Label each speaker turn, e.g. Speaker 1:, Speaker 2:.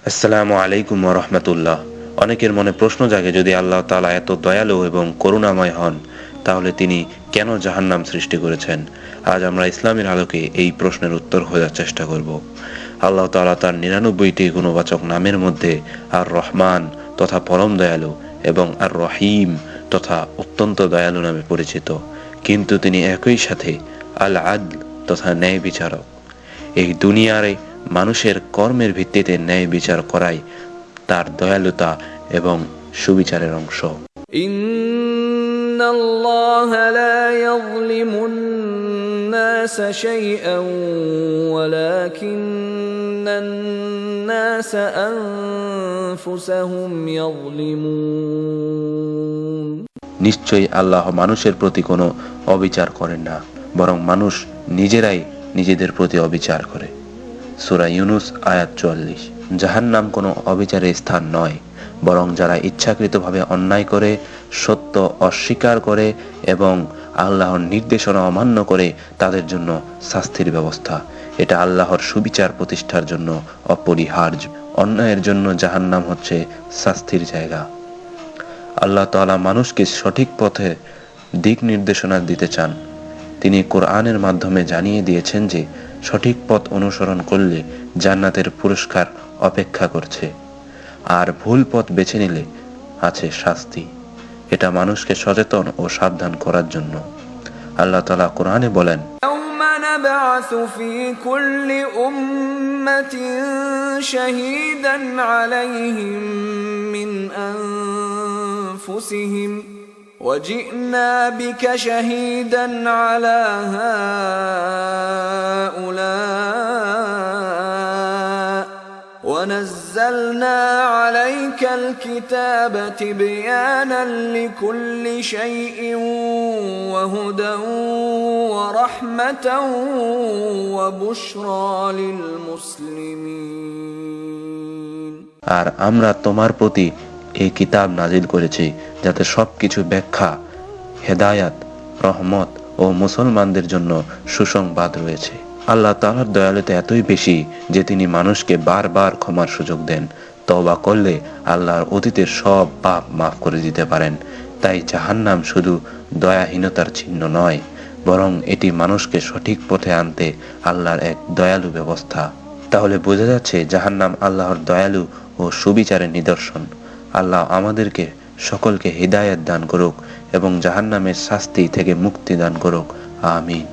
Speaker 1: আসসালামু আলাইকুম ওয়া রাহমাতুল্লাহ। অনেকের মনে প্রশ্ন জাগে, যদি আল্লাহ তাআলা এত দয়ালু এবং করুণাময় হন, তাহলে তিনি কেন জাহান্নাম সৃষ্টি করেছেন? আজ আমরা ইসলামের আলোকে এই প্রশ্নের উত্তর খোঁজার চেষ্টা করব। আল্লাহ তাআলা তার 99টি গুণবাচক নামের মধ্যে আর রহমান তথা পরম দয়ালু এবং আর রহিম তথা অত্যন্ত দয়ালু নামে পরিচিত, কিন্তু তিনি একই সাথে আল আদল তথা ন্যায় বিচারক। এই দুনিয়ারে মানুষের কর্মের ভিত্তিতে ন্যায় বিচার করাই তার দয়ালুতা এবং সুবিচারের অংশ।
Speaker 2: ইন্নাল্লাহা লা ইয়াযলিমুন নাসা শাইআন ওয়ালাকিন্নান নাসা আনফুসাহুম ইয়াযলিমুন।
Speaker 1: নিশ্চয়ই আল্লাহ মানুষের প্রতি কোনো অবিচার করেন না, বরং মানুষ নিজেরাই নিজেদের প্রতি অবিচার করে। সূরা ইউনূস আয়াত 44। জাহান্নাম কোনো অবিচারের স্থান নয়, বরং যারা ইচ্ছাকৃতভাবে অন্যায় করে, সত্য অস্বীকার করে এবং আল্লাহর নির্দেশনা অমান্য করে তাদের জন্য শাস্তির ব্যবস্থা। এটা আল্লাহর সুবিচার প্রতিষ্ঠার জন্য অপরিহার্য। অন্যায়ের জন্য জাহান্নাম হচ্ছে শাস্তির জায়গা। আল্লাহ তাআলা মানুষকে সঠিক পথে দিক নির্দেশনা দিতে চান। তিনি কোরআনের মাধ্যমে জানিয়ে দিয়েছেন যে সঠিক পথ অনুসরণ করলে জান্নাতের পুরস্কার অপেক্ষা করছে, আর ভুল পথ বেছে নিলে আছে শাস্তি। এটা মানুষকে সচেতন ও সাবধান করার জন্য। আল্লাহ তাআলা কোরআনে বলেন,
Speaker 2: ইয়াওমা নাবআসু ফি কুল্লি উম্মাতিন শাহীদান আলাইহিম মিন আনফুসিহিম وجئنا بك شهيدا على هؤلاء ونزلنا عليك الكتاب تبيانا لكل شيء وهدى ورحمة وبشرى للمسلمين।
Speaker 1: আর আমরা তোমার প্রতি এই কিতাব নাজিল করেছি যাতে সবকিছু ব্যাখ্যা, হেদায়াত, রহমত ও মুসলমানদের জন্য সুসংবাদ রয়েছে। আল্লাহ তাআলার দয়ালুতা এতই বেশি যে তিনি মানুষকে বারবার ক্ষমার সুযোগ দেন। তওবা করলে আল্লাহর অতীতের সব পাপ মাফ করে দিতে পারেন। তাই জাহান্নাম শুধু দয়াহীনতার চিহ্ন নয়, বরং এটি মানুষকে সঠিক পথে আনতে আল্লাহর এক দয়ালু ব্যবস্থা। তাহলে বোঝা যাচ্ছে জাহান্নাম আল্লাহর দয়ালু ও সুবিচারের নিদর্শন। আল্লাহ আমাদেরকে সকলকে হিদায়াত দান করুক এবং জাহান্নামের শাস্তি থেকে মুক্তি দান করুক। আমিন।